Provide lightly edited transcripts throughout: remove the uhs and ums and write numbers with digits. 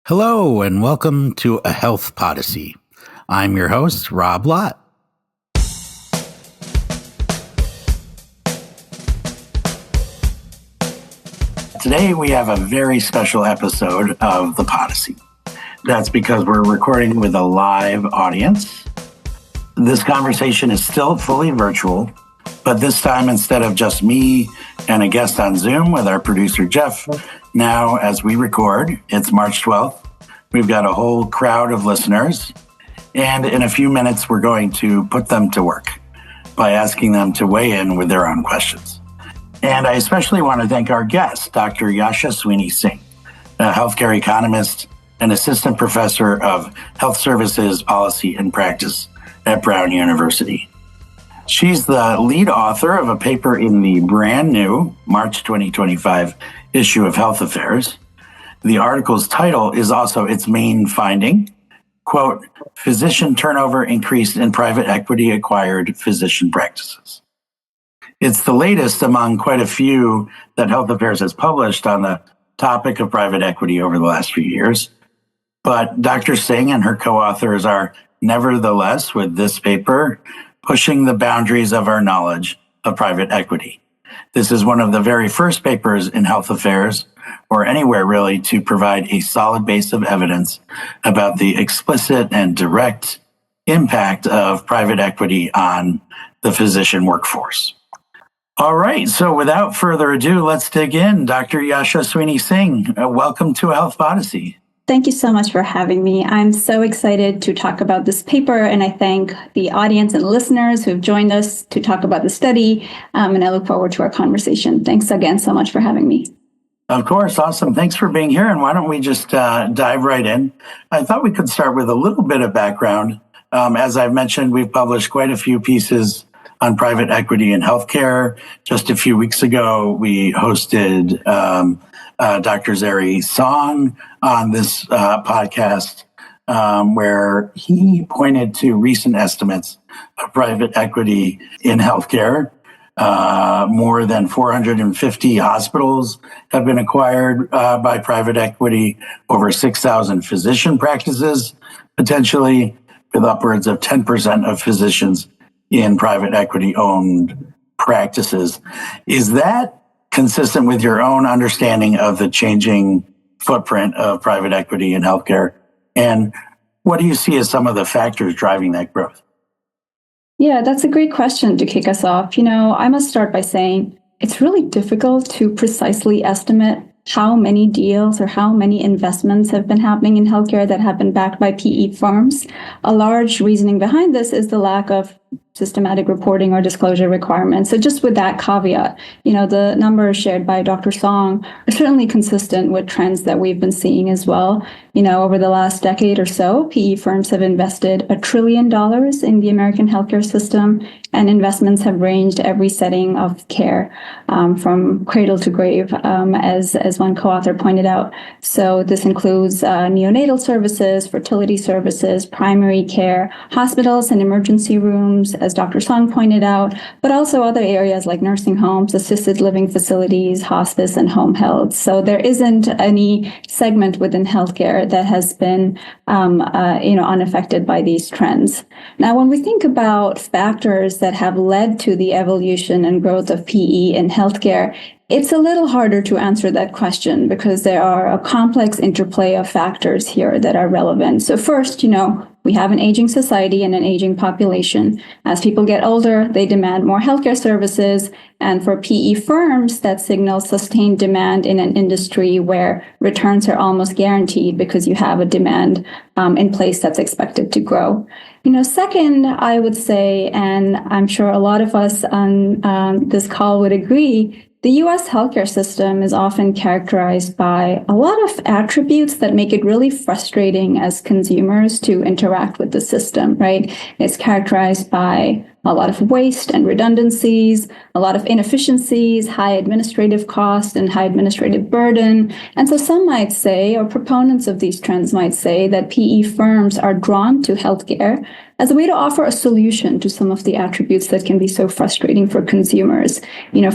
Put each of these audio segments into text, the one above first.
Hello, and welcome to a Health Podyssey. I'm your host, Rob Lott. Today, we have a very special episode of the Podyssey. That's because we're recording with a live audience. This conversation is still fully virtual, but this time, instead of just me and a guest on Zoom with our producer, Jeff, now as we record, it's March 12th. We've got a whole crowd of listeners, and in a few minutes, we're going to put them to work by asking them to weigh in with their own questions. And I especially want to thank our guest, Dr. Yashaswini Singh, a healthcare economist and assistant professor of health services, policy, and practice at Brown University. She's the lead author of a paper in the brand new March 2025 issue of Health Affairs. The article's title is also its main finding, quote, physician turnover increased in private equity acquired physician practices. It's the latest among quite a few that Health Affairs has published on the topic of private equity over the last few years. But Dr. Singh and her co-authors are nevertheless, with this paper, pushing the boundaries of our knowledge of private equity. This is one of the very first papers in Health Affairs, or anywhere really, to provide a solid base of evidence about the explicit and direct impact of private equity on the physician workforce. All right, so without further ado, let's dig in. Dr. Yashaswini Singh, welcome to a Health Podyssey. Thank you so much for having me. I'm so excited to talk about this paper, and I thank the audience and listeners who have joined us to talk about the study, and I look forward to our conversation. Thanks again so much for having me. Of course, awesome. Thanks for being here, and why don't we just dive right in? I thought we could start with a little bit of background. As I've mentioned, we've published quite a few pieces on private equity in healthcare. Just a few weeks ago, we hosted Dr. Zeri Song on this podcast, where he pointed to recent estimates of private equity in healthcare. More than 450 hospitals have been acquired by private equity, over 6,000 physician practices, potentially with upwards of 10% of physicians in private equity-owned practices. Is that consistent with your own understanding of the changing footprint of private equity in healthcare? And what do you see as some of the factors driving that growth? Yeah, that's a great question to kick us off. I must start by saying it's really difficult to precisely estimate how many deals or how many investments have been happening in healthcare that have been backed by PE firms. A large reasoning behind this is the lack of systematic reporting or disclosure requirements. So just with that caveat, the numbers shared by Dr. Song are certainly consistent with trends that we've been seeing as well. Over the last decade or so, PE firms have invested $1 trillion in the American healthcare system, and investments have ranged every setting of care, from cradle to grave, as one co-author pointed out. So this includes neonatal services, fertility services, primary care, hospitals and emergency rooms, as Dr. Song pointed out, but also other areas like nursing homes, assisted living facilities, hospice, and home health. So there isn't any segment within healthcare that has been, unaffected by these trends. Now, when we think about factors that have led to the evolution and growth of PE in healthcare, it's a little harder to answer that question because there are a complex interplay of factors here that are relevant. So first, we have an aging society and an aging population. As people get older, they demand more healthcare services. And for PE firms, that signals sustained demand in an industry where returns are almost guaranteed because you have a demand in place that's expected to grow. Second, I would say, and I'm sure a lot of us on this call would agree, the U.S. healthcare system is often characterized by a lot of attributes that make it really frustrating as consumers to interact with the system, right? It's characterized by a lot of waste and redundancies, a lot of inefficiencies, high administrative cost and high administrative burden. And so some might say, or proponents of these trends might say, that PE firms are drawn to healthcare as a way to offer a solution to some of the attributes that can be so frustrating for consumers.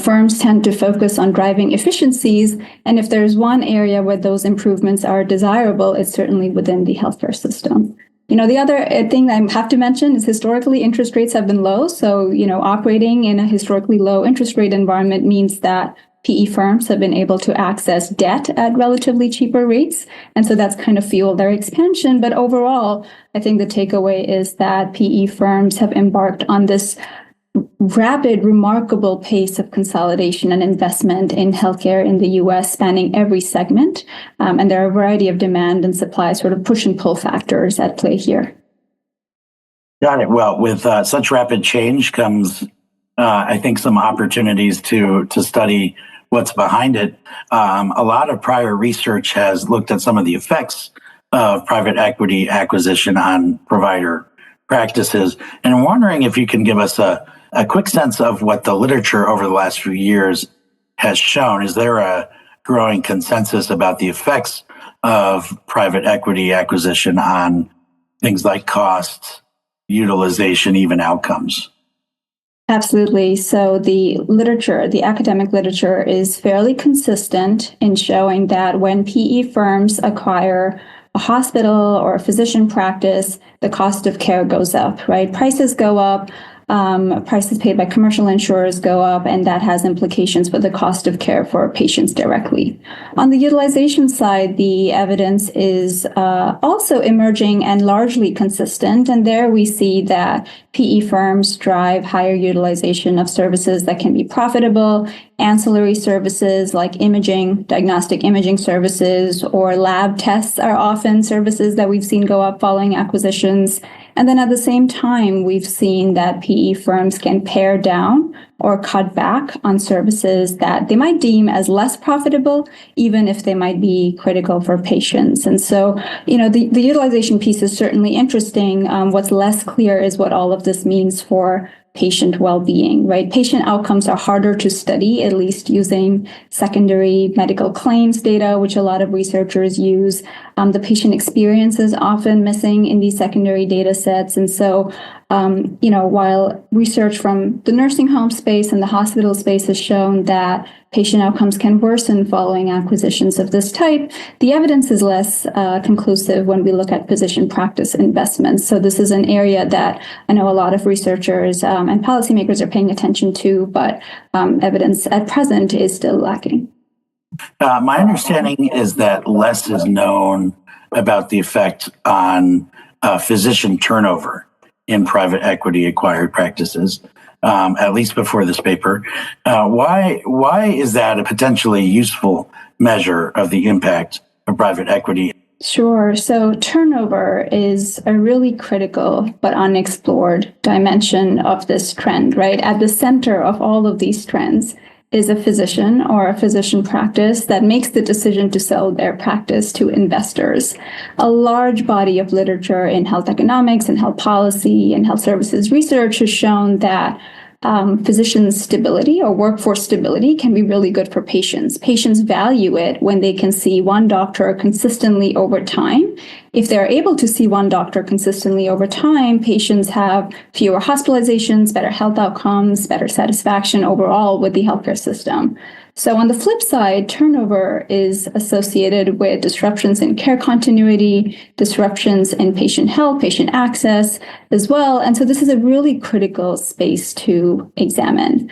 Firms tend to focus on driving efficiencies, and if there's one area where those improvements are desirable, it's certainly within the healthcare system. The other thing I have to mention is historically interest rates have been low. So, operating in a historically low interest rate environment means that PE firms have been able to access debt at relatively cheaper rates. And so that's kind of fueled their expansion. But overall, I think the takeaway is that PE firms have embarked on this rapid, remarkable pace of consolidation and investment in healthcare in the U.S., spanning every segment. And there are a variety of demand and supply sort of push and pull factors at play here. Got it. Well, with such rapid change comes, I think, some opportunities to study what's behind it. A lot of prior research has looked at some of the effects of private equity acquisition on provider practices. And I'm wondering if you can give us a quick sense of what the literature over the last few years has shown. Is there a growing consensus about the effects of private equity acquisition on things like costs, utilization, even outcomes? Absolutely. So the literature, the academic literature, is fairly consistent in showing that when PE firms acquire a hospital or a physician practice, the cost of care goes up, right? Prices go up. Prices paid by commercial insurers go up, and that has implications for the cost of care for patients directly. On the utilization side, the evidence is also emerging and largely consistent. And there we see that PE firms drive higher utilization of services that can be profitable, ancillary services like imaging, diagnostic imaging services, or lab tests are often services that we've seen go up following acquisitions. And then at the same time, we've seen that PE firms can pare down or cut back on services that they might deem as less profitable, even if they might be critical for patients. And so, the utilization piece is certainly interesting. What's less clear is what all of this means for patient well-being, right? Patient outcomes are harder to study, at least using secondary medical claims data, which a lot of researchers use. The patient experience is often missing in these secondary data sets. And so, while research from the nursing home space and the hospital space has shown that patient outcomes can worsen following acquisitions of this type, the evidence is less conclusive when we look at physician practice investments. So this is an area that I know a lot of researchers and policymakers are paying attention to, but evidence at present is still lacking. My understanding is that less is known about the effect on physician turnover in private equity acquired practices, at least before this paper. Why is that a potentially useful measure of the impact of private equity? Sure. So turnover is a really critical but unexplored dimension of this trend, right? At the center of all of these trends is a physician or a physician practice that makes the decision to sell their practice to investors. A large body of literature in health economics and health policy and health services research has shown that physician stability or workforce stability can be really good for patients. Patients value it when they can see one doctor consistently over time. If they're able to see one doctor consistently over time, patients have fewer hospitalizations, better health outcomes, better satisfaction overall with the healthcare system. So on the flip side, turnover is associated with disruptions in care continuity, disruptions in patient health, patient access as well. And so this is a really critical space to examine.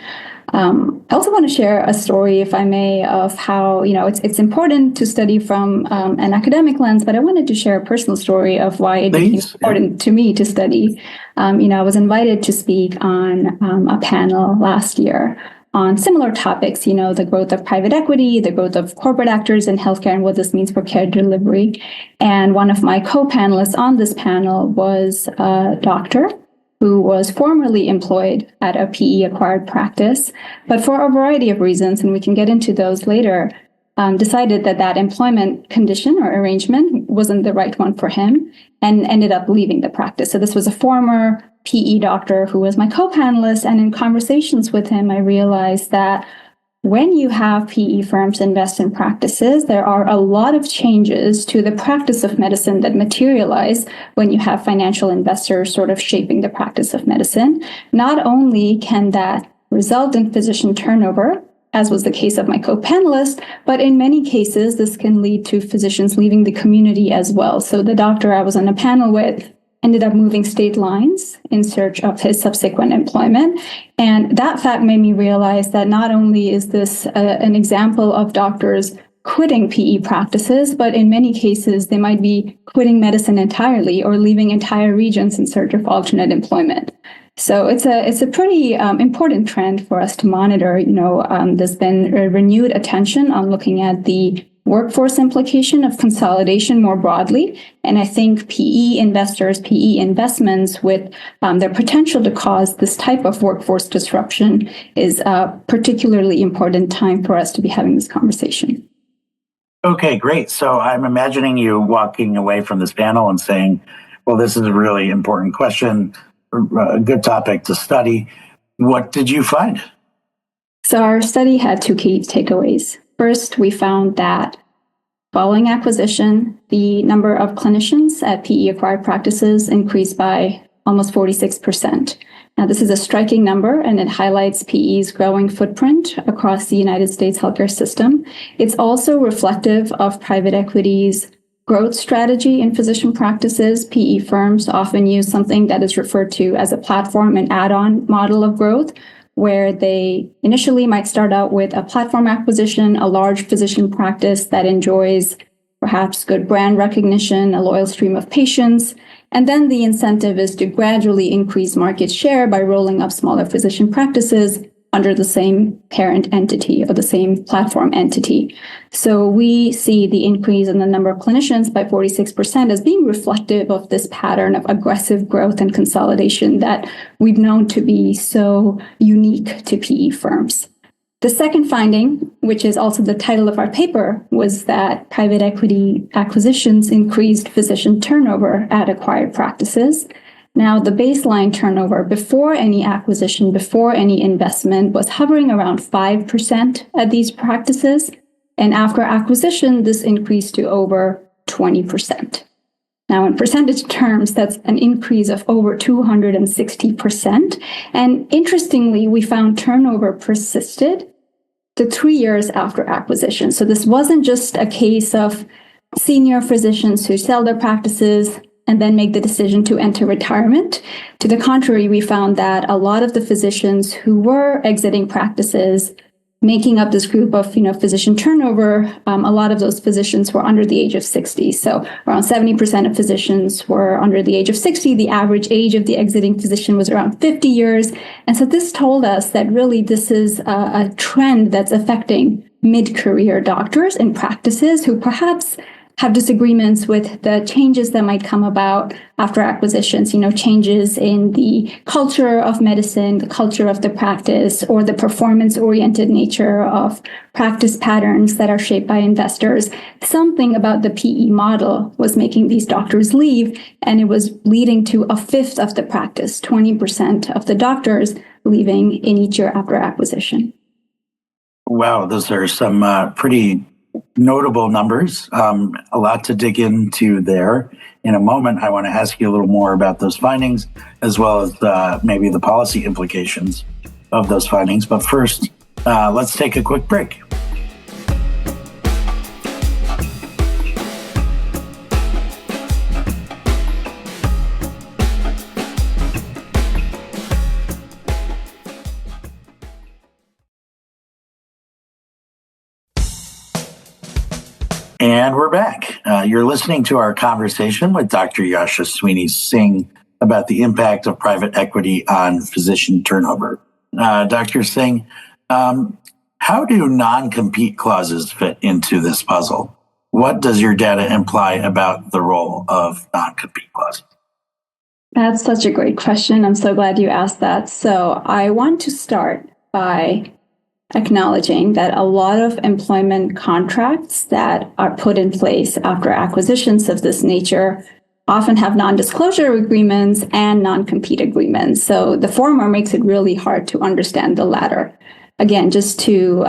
I also want to share a story, if I may, of how, it's important to study from an academic lens, but I wanted to share a personal story of why it became important to me to study. I was invited to speak on a panel last year on similar topics, the growth of private equity, the growth of corporate actors in healthcare, and what this means for care delivery. And one of my co-panelists on this panel was a doctor who was formerly employed at a PE-acquired practice, but for a variety of reasons, and we can get into those later, decided that employment condition or arrangement wasn't the right one for him and ended up leaving the practice. So this was a former PE doctor who was my co-panelist, and in conversations with him, I realized that when you have PE firms invest in practices, there are a lot of changes to the practice of medicine that materialize when you have financial investors sort of shaping the practice of medicine. Not only can that result in physician turnover, as was the case of my co-panelist, but in many cases, this can lead to physicians leaving the community as well. So the doctor I was on a panel with ended up moving state lines in search of his subsequent employment. And that fact made me realize that not only is this an example of doctors quitting PE practices, but in many cases, they might be quitting medicine entirely or leaving entire regions in search of alternate employment. So it's a pretty important trend for us to monitor. There's been a renewed attention on looking at the workforce implication of consolidation more broadly. And I think PE investors, PE investments with their potential to cause this type of workforce disruption is a particularly important time for us to be having this conversation. Okay, great. So I'm imagining you walking away from this panel and saying, well, this is a really important question, a good topic to study. What did you find? So our study had two key takeaways. First, we found that following acquisition, the number of clinicians at PE-acquired practices increased by almost 46%. Now, this is a striking number, and it highlights PE's growing footprint across the United States healthcare system. It's also reflective of private equity's growth strategy in physician practices. PE firms often use something that is referred to as a platform and add-on model of growth, where they initially might start out with a platform acquisition, a large physician practice that enjoys perhaps good brand recognition, a loyal stream of patients, and then the incentive is to gradually increase market share by rolling up smaller physician practices under the same parent entity or the same platform entity. So we see the increase in the number of clinicians by 46% as being reflective of this pattern of aggressive growth and consolidation that we've known to be so unique to PE firms. The second finding, which is also the title of our paper, was that private equity acquisitions increased physician turnover at acquired practices. Now, the baseline turnover before any acquisition, before any investment, was hovering around 5% at these practices. And after acquisition, this increased to over 20%. Now, in percentage terms, that's an increase of over 260%. And interestingly, we found turnover persisted to 3 years after acquisition. So this wasn't just a case of senior physicians who sell their practices and then make the decision to enter retirement. To the contrary, we found that a lot of the physicians who were exiting practices, making up this group of physician turnover, a lot of those physicians were under the age of 60. So around 70% of physicians were under the age of 60. The average age of the exiting physician was around 50 years. And so this told us that really this is a trend that's affecting mid-career doctors in practices who perhaps have disagreements with the changes that might come about after acquisitions, changes in the culture of medicine, the culture of the practice, or the performance-oriented nature of practice patterns that are shaped by investors. Something about the PE model was making these doctors leave, and it was leading to a fifth of the practice, 20% of the doctors leaving in each year after acquisition. Wow, those are some pretty notable numbers, a lot to dig into there. In a moment, I want to ask you a little more about those findings, as well as maybe the policy implications of those findings. But first, let's take a quick break. And we're back. You're listening to our conversation with Dr. Yashaswini Singh about the impact of private equity on physician turnover. Dr. Singh, how do non-compete clauses fit into this puzzle? What does your data imply about the role of non-compete clauses? That's such a great question. I'm so glad you asked that. So I want to start by acknowledging that a lot of employment contracts that are put in place after acquisitions of this nature often have non-disclosure agreements and non-compete agreements. So the former makes it really hard to understand the latter. Again, just to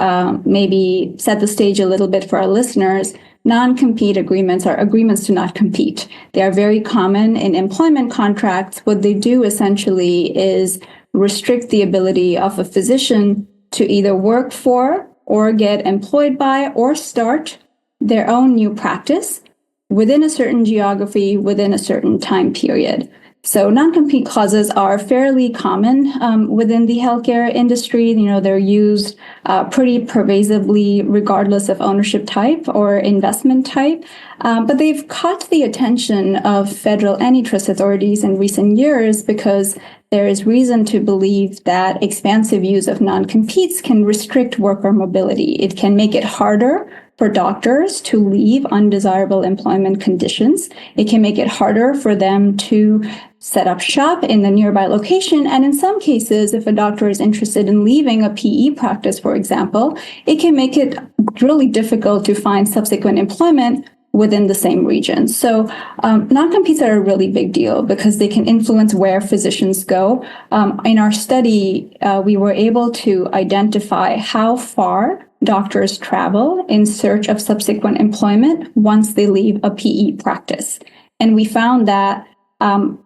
maybe set the stage a little bit for our listeners, non-compete agreements are agreements to not compete. They are very common in employment contracts. What they do essentially is restrict the ability of a physician to either work for or get employed by or start their own new practice within a certain geography, within a certain time period. So non-compete clauses are fairly common within the healthcare industry. They're used pretty pervasively regardless of ownership type or investment type. But they've caught the attention of federal antitrust authorities in recent years because there is reason to believe that expansive use of non-competes can restrict worker mobility. It can make it harder for doctors to leave undesirable employment conditions. It can make it harder for them to set up shop in the nearby location. And in some cases, if a doctor is interested in leaving a PE practice, for example, it can make it really difficult to find subsequent employment within the same region. So non-competes are a really big deal because they can influence where physicians go. In our study, we were able to identify how far doctors travel in search of subsequent employment once they leave a PE practice. And we found that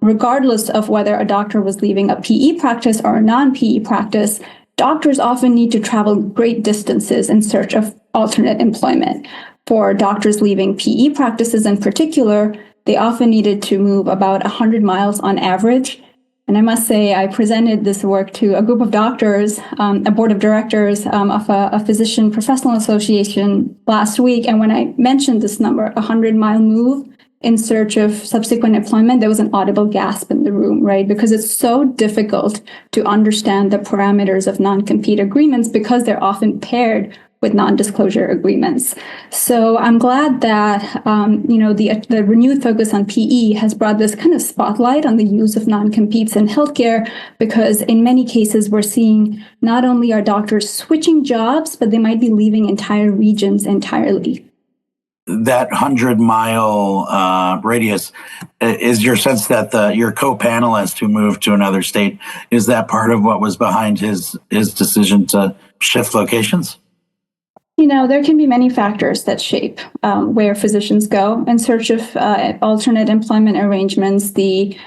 regardless of whether a doctor was leaving a PE practice or a non-PE practice, doctors often need to travel great distances in search of alternate employment. For doctors leaving PE practices in particular, they often needed to move about 100 miles on average. And I must say, I presented this work to a group of doctors, a board of directors of a physician professional association last week. And when I mentioned this number, 100-mile move in search of subsequent employment, there was an audible gasp in the room, right? Because it's so difficult to understand the parameters of non-compete agreements because they're often paired with non-disclosure agreements. So I'm glad that the renewed focus on PE has brought this kind of spotlight on the use of non-competes in healthcare, because in many cases we're seeing not only are doctors switching jobs, but they might be leaving entire regions entirely. That 100-mile radius, is your sense that your co-panelist who moved to another state, is that part of what was behind his decision to shift locations? There can be many factors that shape where physicians go in search of alternate employment arrangements. The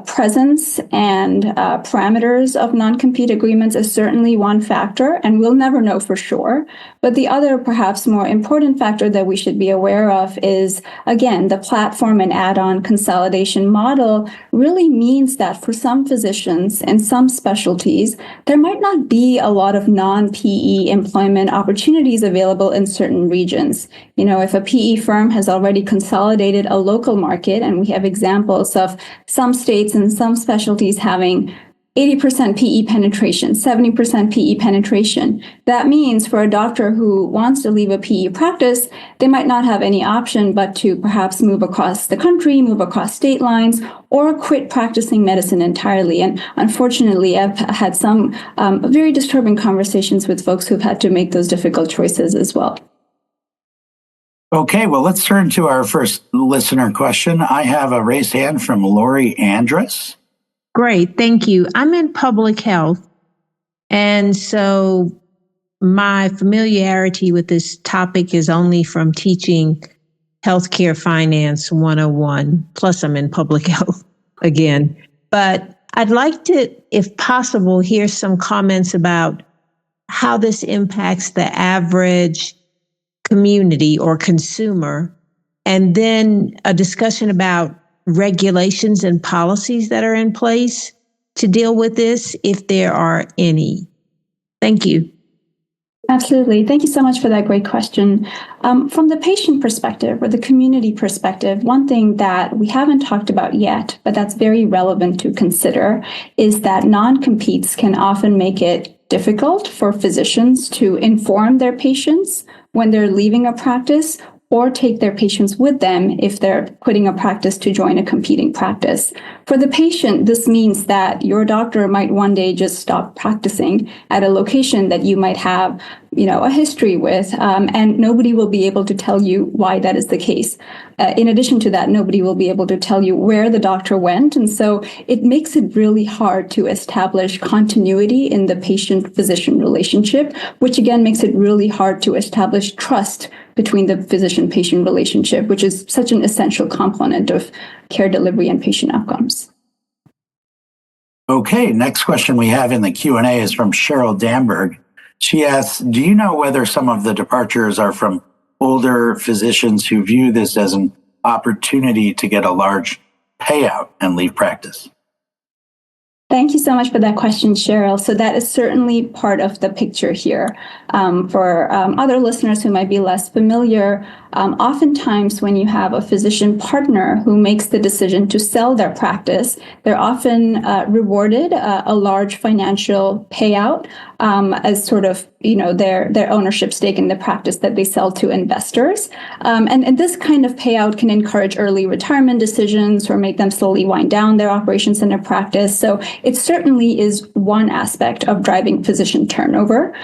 presence and parameters of non-compete agreements is certainly one factor, and we'll never know for sure. But the other, perhaps more important factor that we should be aware of is, again, the platform and add-on consolidation model really means that for some physicians and some specialties, there might not be a lot of non-PE employment opportunities available in certain regions. If a PE firm has already consolidated a local market, and we have examples of some states and some specialties having 80% PE penetration, 70% PE penetration. That means for a doctor who wants to leave a PE practice, they might not have any option but to perhaps move across the country, move across state lines, or quit practicing medicine entirely. And unfortunately, I've had some very disturbing conversations with folks who've had to make those difficult choices as well. Okay, well, let's turn to our first listener question. I have a raised hand from Lori Andrus. Great, thank you. I'm in public health, and so my familiarity with this topic is only from teaching Healthcare Finance 101, plus I'm in public health again. But I'd like to, if possible, hear some comments about how this impacts the average community or consumer, and then a discussion about regulations and policies that are in place to deal with this, if there are any. Thank you. Absolutely. Thank you so much for that great question. From the patient perspective or the community perspective, one thing that we haven't talked about yet, but that's very relevant to consider, is that non-competes can often make it difficult for physicians to inform their patients when they're leaving a practice, or take their patients with them if they're quitting a practice to join a competing practice. For the patient, this means that your doctor might one day just stop practicing at a location that you might have, a history with, and nobody will be able to tell you why that is the case. In addition to that, nobody will be able to tell you where the doctor went. And so it makes it really hard to establish continuity in the patient-physician relationship, which again makes it really hard to establish trust between the physician-patient relationship, which is such an essential component of care delivery and patient outcomes. Okay, next question we have in the Q&A is from Cheryl Damberg. She asks, do you know whether some of the departures are from older physicians who view this as an opportunity to get a large payout and leave practice? Thank you so much for that question, Cheryl. So that is certainly part of the picture here. For other listeners who might be less familiar, oftentimes when you have a physician partner who makes the decision to sell their practice, they're often rewarded a large financial payout as sort of their ownership stake in the practice that they sell to investors. And this kind of payout can encourage early retirement decisions or make them slowly wind down their operations in their practice. So it certainly is one aspect of driving physician turnover.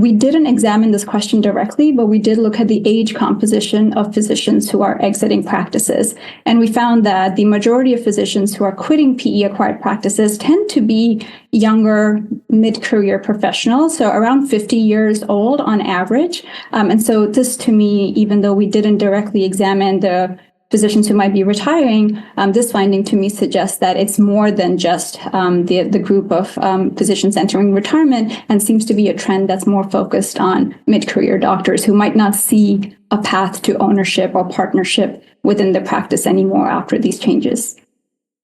We didn't examine this question directly, but we did look at the age composition of physicians who are exiting practices. And we found that the majority of physicians who are quitting PE-acquired practices tend to be younger, mid-career professionals, so around 50 years old on average. And so this, to me, even though we didn't directly examine the physicians who might be retiring, this finding to me suggests that it's more than just the group of physicians entering retirement, and seems to be a trend that's more focused on mid-career doctors who might not see a path to ownership or partnership within the practice anymore after these changes.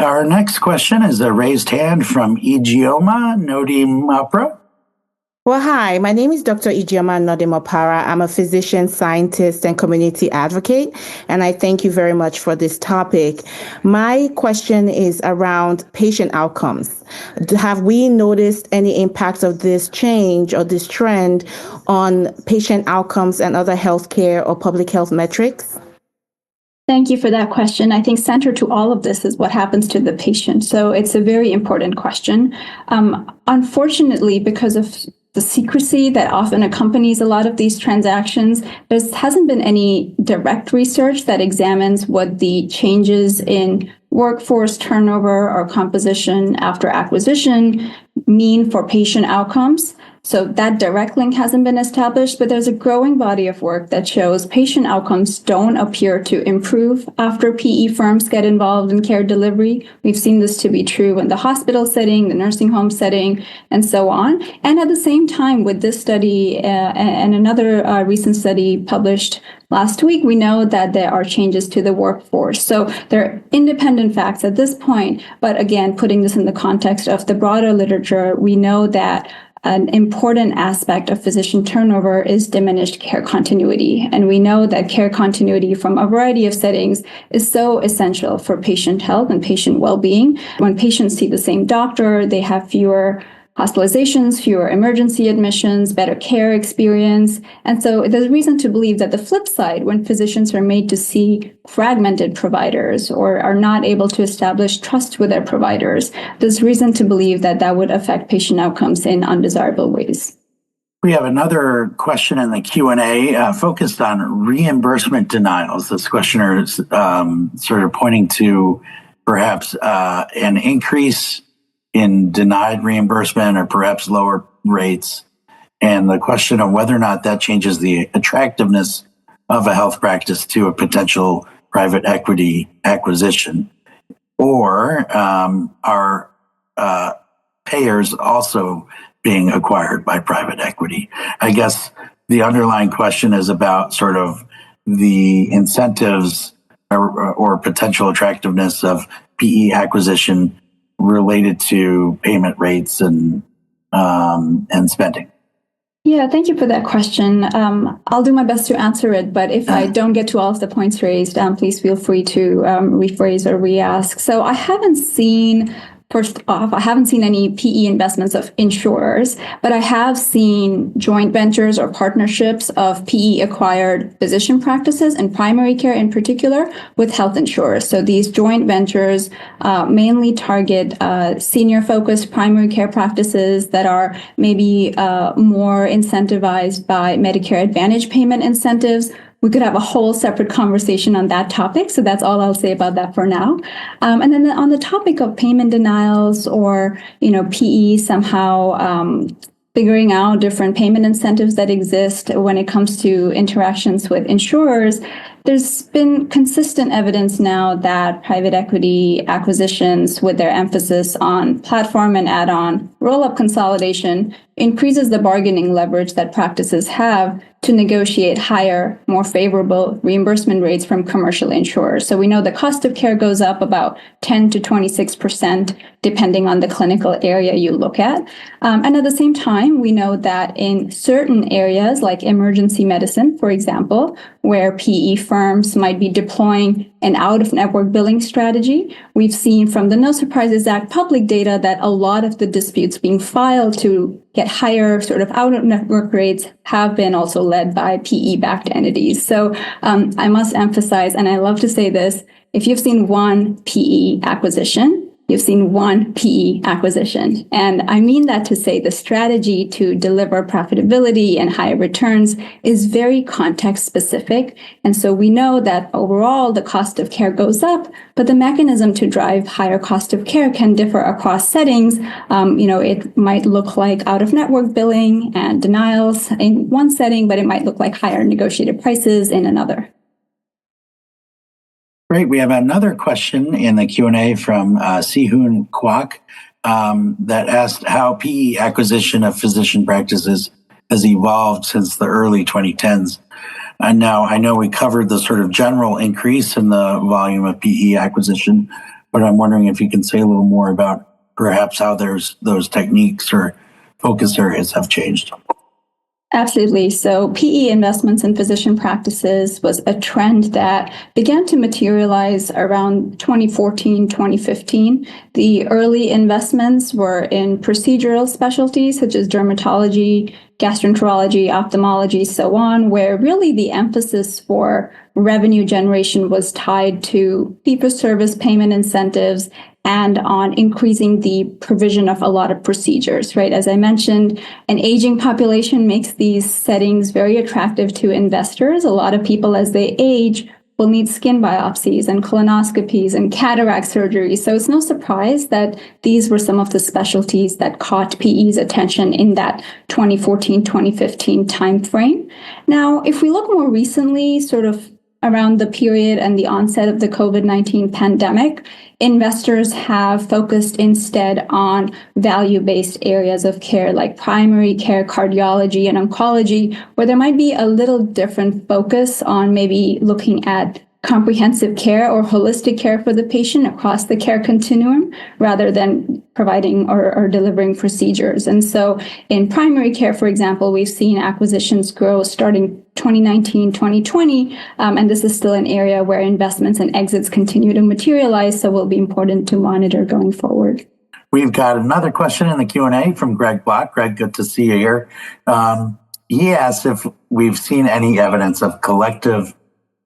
Our next question is a raised hand from Ijeoma Nodimapro. Well, hi, my name is Dr. Ijeoma Nodimapara. I'm a physician, scientist, and community advocate, and I thank you very much for this topic. My question is around patient outcomes. Have we noticed any impact of this change or this trend on patient outcomes and other healthcare or public health metrics? Thank you for that question. I think central to all of this is what happens to the patient. So it's a very important question. Unfortunately, because of the secrecy that often accompanies a lot of these transactions, there hasn't been any direct research that examines what the changes in workforce turnover or composition after acquisition mean for patient outcomes. So that direct link hasn't been established, but there's a growing body of work that shows patient outcomes don't appear to improve after PE firms get involved in care delivery. We've seen this to be true in the hospital setting, the nursing home setting, and so on. And at the same time, with this study and another recent study published last week, we know that there are changes to the workforce. So they're independent facts at this point. But again, putting this in the context of the broader literature, we know that an important aspect of physician turnover is diminished care continuity. And we know that care continuity from a variety of settings is so essential for patient health and patient well-being. When patients see the same doctor, they have fewer hospitalizations, fewer emergency admissions, better care experience. And so there's reason to believe that the flip side, when physicians are made to see fragmented providers or are not able to establish trust with their providers, there's reason to believe that that would affect patient outcomes in undesirable ways. We have another question in the Q&A focused on reimbursement denials. This questioner is sort of pointing to perhaps an increase in denied reimbursement or perhaps lower rates, and the question of whether or not that changes the attractiveness of a health practice to a potential private equity acquisition, or are payers also being acquired by private equity? I guess the underlying question is about sort of the incentives or potential attractiveness of PE acquisition related to payment rates and spending. Yeah, thank you for that question. I'll do my best to answer it, but if I don't get to all of the points raised, please feel free to rephrase or re-ask. So I haven't seen first off, I haven't seen any PE investments of insurers, but I have seen joint ventures or partnerships of PE acquired physician practices and primary care in particular with health insurers. So these joint ventures mainly target senior focused primary care practices that are maybe more incentivized by Medicare Advantage payment incentives. We could have a whole separate conversation on that topic. So that's all I'll say about that for now. And then on the topic of payment denials or, PE somehow figuring out different payment incentives that exist when it comes to interactions with insurers, there's been consistent evidence now that private equity acquisitions, with their emphasis on platform and add-on roll-up consolidation, increases the bargaining leverage that practices have to negotiate higher, more favorable reimbursement rates from commercial insurers. So we know the cost of care goes up about 10 to 26%, depending on the clinical area you look at. And at the same time, we know that in certain areas like emergency medicine, for example, where PE firms might be deploying an out-of-network billing strategy, we've seen from the No Surprises Act public data that a lot of the disputes being filed to get higher sort of out-of-network rates have been also led by PE-backed entities. So I must emphasize, and I love to say this, if you've seen one PE acquisition, you've seen one PE acquisition. And I mean that to say the strategy to deliver profitability and higher returns is very context specific. And so we know that overall the cost of care goes up, but the mechanism to drive higher cost of care can differ across settings. It might look like out-of-network billing and denials in one setting, but it might look like higher negotiated prices in another. Great. We have another question in the Q&A from Sihoon Kwok that asked how PE acquisition of physician practices has evolved since the early 2010s. And now I know we covered the sort of general increase in the volume of PE acquisition, but I'm wondering if you can say a little more about perhaps how those techniques or focus areas have changed. Absolutely. So PE investments in physician practices was a trend that began to materialize around 2014, 2015. The early investments were in procedural specialties such as dermatology, gastroenterology, ophthalmology, so on, where really the emphasis for revenue generation was tied to fee-for-service payment incentives and on increasing the provision of a lot of procedures, right? As I mentioned, an aging population makes these settings very attractive to investors. A lot of people, as they age, will need skin biopsies and colonoscopies and cataract surgery. So it's no surprise that these were some of the specialties that caught PE's attention in that 2014, 2015 timeframe. Now, if we look more recently, sort of around the period and the onset of the COVID-19 pandemic, investors have focused instead on value-based areas of care like primary care, cardiology, and oncology, where there might be a little different focus on maybe looking at comprehensive care or holistic care for the patient across the care continuum rather than providing or delivering procedures. And so in primary care, for example, we've seen acquisitions grow starting 2019, 2020, and this is still an area where investments and exits continue to materialize, so will be important to monitor going forward. We've got another question in the Q&A from Greg Block. Greg, good to see you here. He asks if we've seen any evidence of collective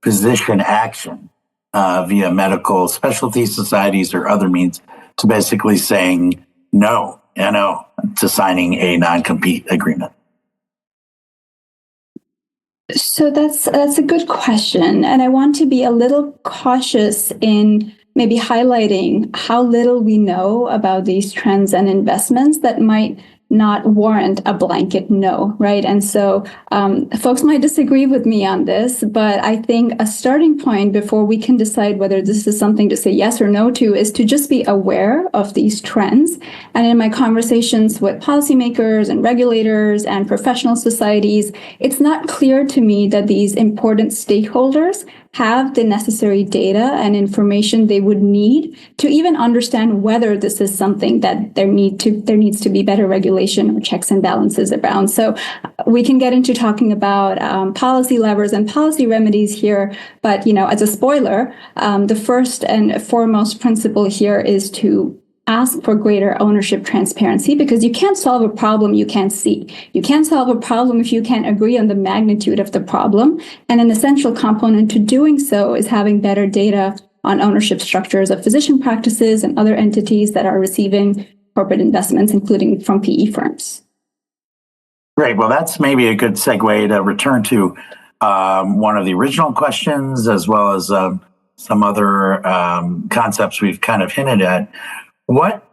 physician action via medical specialty societies or other means to basically saying no to signing a non-compete agreement. So that's a good question. And I want to be a little cautious in maybe highlighting how little we know about these trends and investments that might not warrant a blanket no, right? And so folks might disagree with me on this, but I think a starting point before we can decide whether this is something to say yes or no to is to just be aware of these trends. And in my conversations with policymakers and regulators and professional societies, it's not clear to me that these important stakeholders have the necessary data and information they would need to even understand whether this is something that there needs to be better regulation or checks and balances around. So we can get into talking about policy levers and policy remedies here, but as a spoiler, the first and foremost principle here is to ask for greater ownership transparency, because you can't solve a problem you can't see. You can't solve a problem if you can't agree on the magnitude of the problem. And an essential component to doing so is having better data on ownership structures of physician practices and other entities that are receiving corporate investments, including from PE firms. Great. Well, that's maybe a good segue to return to one of the original questions, as well as some other concepts we've kind of hinted at. What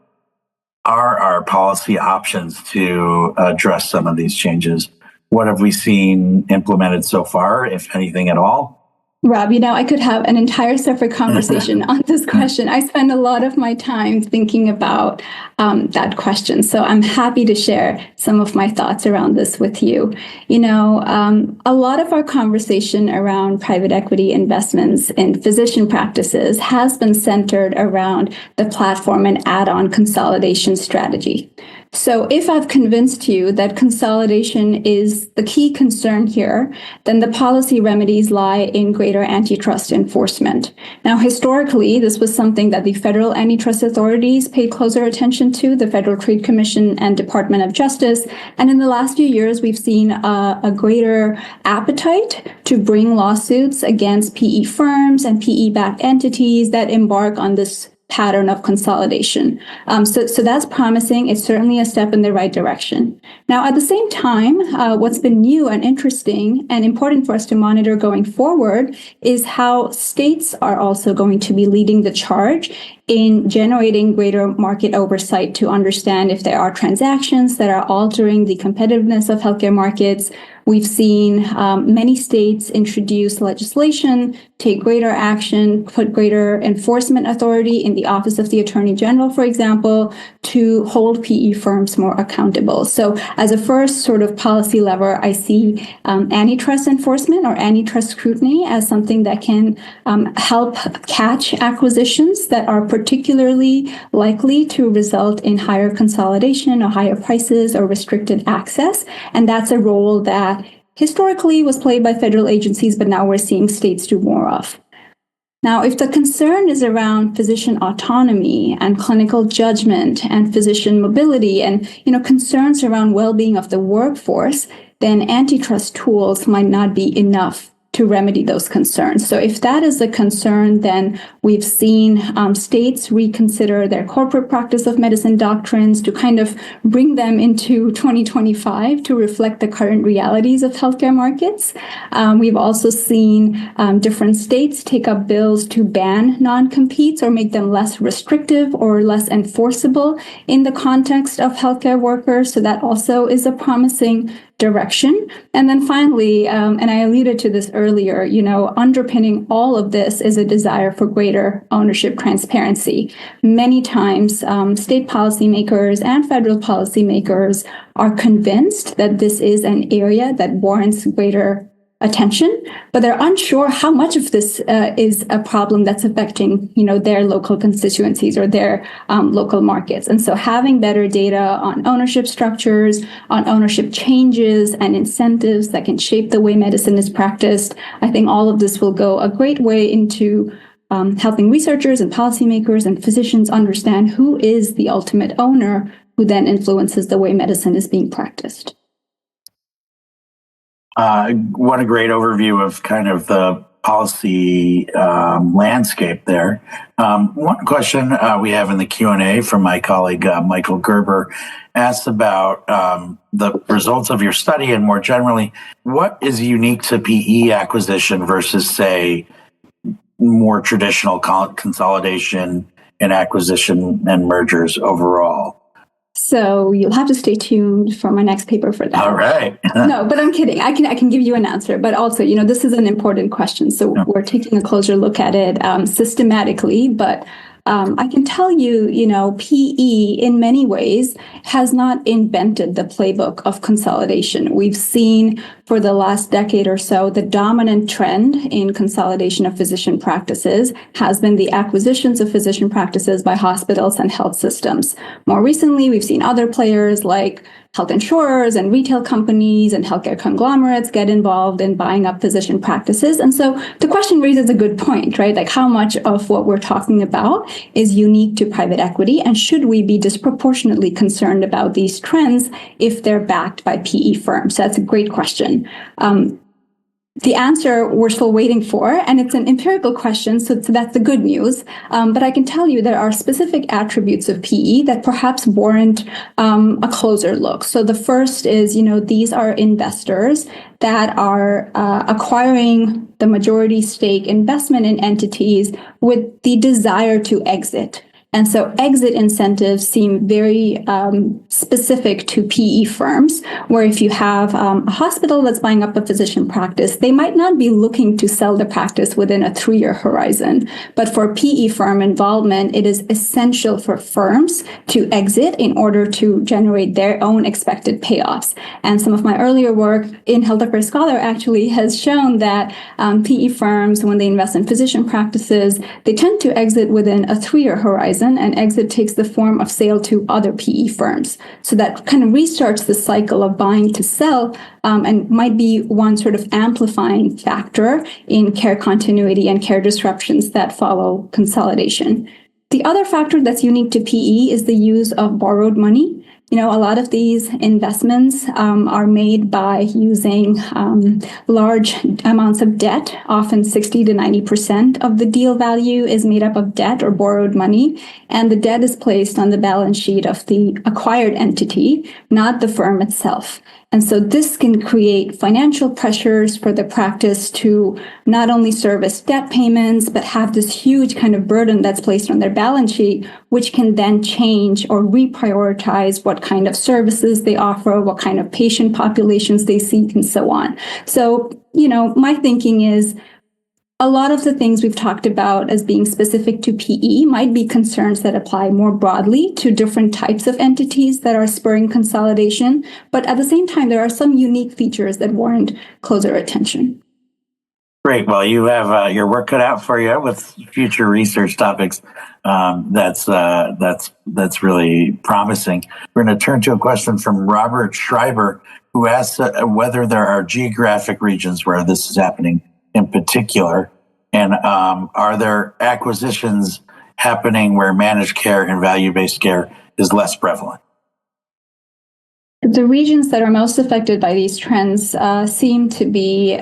are our policy options to address some of these changes? What have we seen implemented so far, if anything at all? Rob, I could have an entire separate conversation on this question. I spend a lot of my time thinking about that question. So I'm happy to share some of my thoughts around this with you. A lot of our conversation around private equity investments in physician practices has been centered around the platform and add-on consolidation strategy. So if I've convinced you that consolidation is the key concern here, then the policy remedies lie in greater antitrust enforcement. Now, historically, this was something that the federal antitrust authorities paid closer attention to, the Federal Trade Commission and Department of Justice. And in the last few years, we've seen a greater appetite to bring lawsuits against PE firms and PE-backed entities that embark on this pattern of consolidation. So that's promising. It's certainly a step in the right direction. Now, at the same time, what's been new and interesting and important for us to monitor going forward is how states are also going to be leading the charge in generating greater market oversight to understand if there are transactions that are altering the competitiveness of healthcare markets. We've seen many states introduce legislation, take greater action, put greater enforcement authority in the Office of the Attorney General, for example, to hold PE firms more accountable. So as a first sort of policy lever, I see antitrust enforcement or antitrust scrutiny as something that can help catch acquisitions that are particularly likely to result in higher consolidation or higher prices or restricted access. And that's a role that historically was played by federal agencies, but now we're seeing states do more of. Now, if the concern is around physician autonomy and clinical judgment and physician mobility and concerns around well-being of the workforce, then antitrust tools might not be enough to remedy those concerns. So if that is a concern, then we've seen states reconsider their corporate practice of medicine doctrines to kind of bring them into 2025 to reflect the current realities of healthcare markets. We've also seen different states take up bills to ban non-competes or make them less restrictive or less enforceable in the context of healthcare workers. So that also is a promising direction. And then finally, and I alluded to this earlier, underpinning all of this is a desire for greater ownership transparency. Many times, state policymakers and federal policymakers are convinced that this is an area that warrants greater attention, but they're unsure how much of this is a problem that's affecting, their local constituencies or their local markets. And so having better data on ownership structures, on ownership changes and incentives that can shape the way medicine is practiced, I think all of this will go a great way into helping researchers and policymakers and physicians understand who is the ultimate owner, who then influences the way medicine is being practiced. What a great overview of kind of the policy landscape there. One question we have in the Q&A from my colleague, Michael Gerber, asks about the results of your study and more generally, what is unique to PE acquisition versus, say, more traditional consolidation and acquisition and mergers overall? So you'll have to stay tuned for my next paper for that. All right. No, but I'm kidding. I can give you an answer. But also, this is an important question. So we're taking a closer look at it systematically. But I can tell you, PE in many ways has not invented the playbook of consolidation. We've seen for the last decade or so, the dominant trend in consolidation of physician practices has been the acquisitions of physician practices by hospitals and health systems. More recently, we've seen other players like health insurers and retail companies and healthcare conglomerates get involved in buying up physician practices. And so the question raises a good point, right? Like, how much of what we're talking about is unique to private equity? And should we be disproportionately concerned about these trends if they're backed by PE firms? So that's a great question. The answer we're still waiting for, and it's an empirical question, so that's the good news. But I can tell you there are specific attributes of PE that perhaps warrant a closer look. So the first is, these are investors that are acquiring the majority stake investment in entities with the desire to exit. And so exit incentives seem very specific to PE firms, where if you have a hospital that's buying up a physician practice, they might not be looking to sell the practice within a 3-year horizon. But for PE firm involvement, it is essential for firms to exit in order to generate their own expected payoffs. And some of my earlier work in Health Affairs Scholar actually has shown that PE firms, when they invest in physician practices, they tend to exit within a 3-year horizon. And exit takes the form of sale to other PE firms. So that kind of restarts the cycle of buying to sell and might be one sort of amplifying factor in care continuity and care disruptions that follow consolidation. The other factor that's unique to PE is the use of borrowed money. A lot of these investments are made by using large amounts of debt. Often 60 to 90% of the deal value is made up of debt or borrowed money, and the debt is placed on the balance sheet of the acquired entity, not the firm itself. And so this can create financial pressures for the practice to not only service debt payments, but have this huge kind of burden that's placed on their balance sheet, which can then change or reprioritize what kind of services they offer, what kind of patient populations they seek, and so on. So, my thinking is, a lot of the things we've talked about as being specific to PE might be concerns that apply more broadly to different types of entities that are spurring consolidation. But at the same time, there are some unique features that warrant closer attention. Great. Well, you have your work cut out for you with future research topics. That's really promising. We're going to turn to a question from Robert Schreiber, who asks whether there are geographic regions where this is happening in particular, and are there acquisitions happening where managed care and value-based care is less prevalent? The regions that are most affected by these trends seem to be,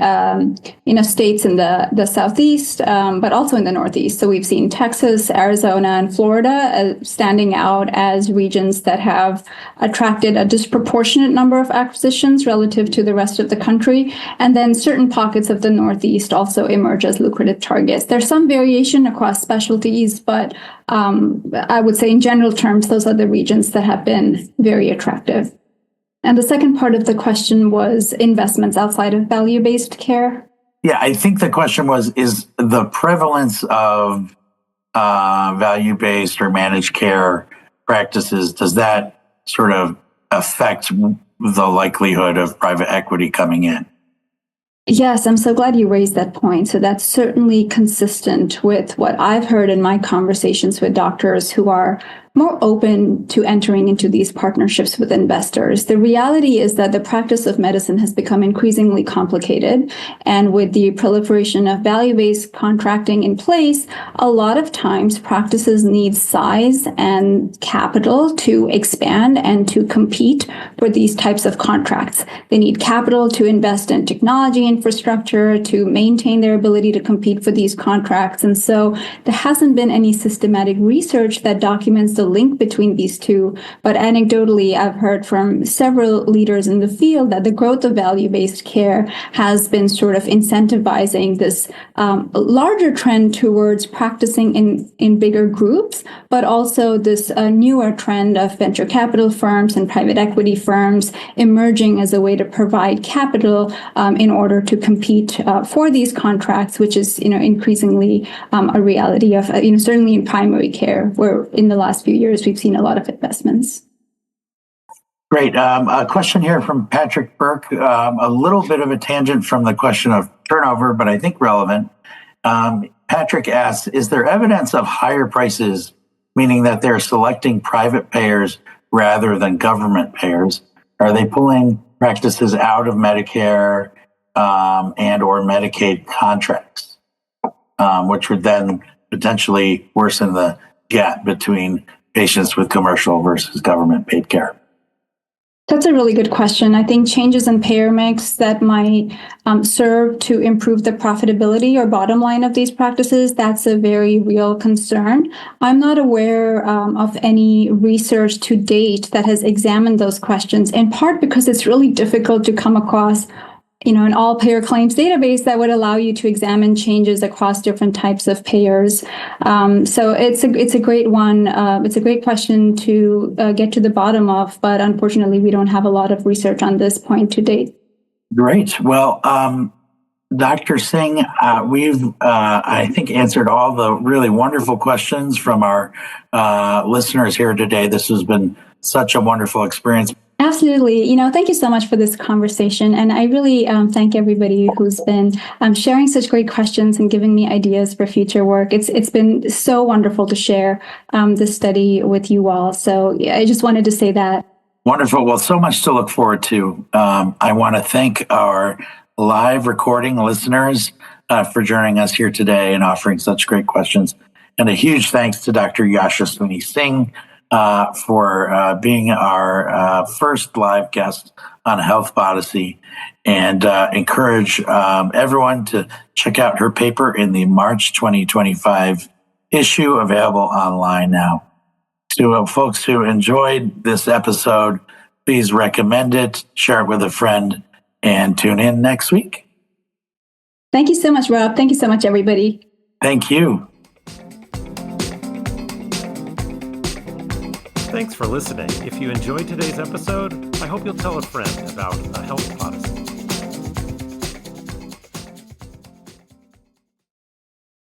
states in the Southeast, but also in the Northeast. So we've seen Texas, Arizona, and Florida standing out as regions that have attracted a disproportionate number of acquisitions relative to the rest of the country. And then certain pockets of the Northeast also emerge as lucrative targets. There's some variation across specialties, but I would say in general terms, those are the regions that have been very attractive. And the second part of the question was investments outside of value-based care. Yeah, I think the question was, is the prevalence of value-based or managed care practices, does that sort of affect the likelihood of private equity coming in? Yes, I'm so glad you raised that point. So that's certainly consistent with what I've heard in my conversations with doctors who are more open to entering into these partnerships with investors. The reality is that the practice of medicine has become increasingly complicated. And with the proliferation of value-based contracting in place, a lot of times practices need size and capital to expand and to compete for these types of contracts. They need capital to invest in technology infrastructure, to maintain their ability to compete for these contracts. And so there hasn't been any systematic research that documents the link between these two. But anecdotally, I've heard from several leaders in the field that the growth of value-based care has been sort of incentivizing this larger trend towards practicing in bigger groups, but also this newer trend of venture capital firms and private equity firms emerging as a way to provide capital in order to compete for these contracts, which is increasingly a reality of certainly in primary care, where in the last few years we've seen a lot of investments. Great. A question here from Patrick Burke, a little bit of a tangent from the question of turnover, but I think relevant. Patrick asks, is there evidence of higher prices, meaning that they're selecting private payers rather than government payers? Are they pulling practices out of Medicare and or Medicaid contracts, which would then potentially worsen the gap between patients with commercial versus government paid care? That's a really good question. I think changes in payer mix that might serve to improve the profitability or bottom line of these practices, that's a very real concern. I'm not aware of any research to date that has examined those questions, in part because it's really difficult to come across an all-payer claims database that would allow you to examine changes across different types of payers. So it's a great one. It's a great question to get to the bottom of, but unfortunately, we don't have a lot of research on this point to date. Great. Well, Dr. Singh, we've, I think, answered all the really wonderful questions from our listeners here today. This has been such a wonderful experience. Absolutely. Thank you so much for this conversation. And I really thank everybody who's been sharing such great questions and giving me ideas for future work. It's been so wonderful to share this study with you all. So I just wanted to say that. Wonderful. Well, so much to look forward to. I want to thank our live recording listeners for joining us here today and offering such great questions. And a huge thanks to Dr. Yashaswini Singh for being our first live guest on Health Podyssey, and encourage everyone to check out her paper in the March 2025 issue, available online now. To folks who enjoyed this episode, please recommend it, share it with a friend, and tune in next week. Thank you so much, Rob. Thank you so much, everybody. Thank you. Thanks for listening. If you enjoyed today's episode, I hope you'll tell a friend about the Health Podyssey.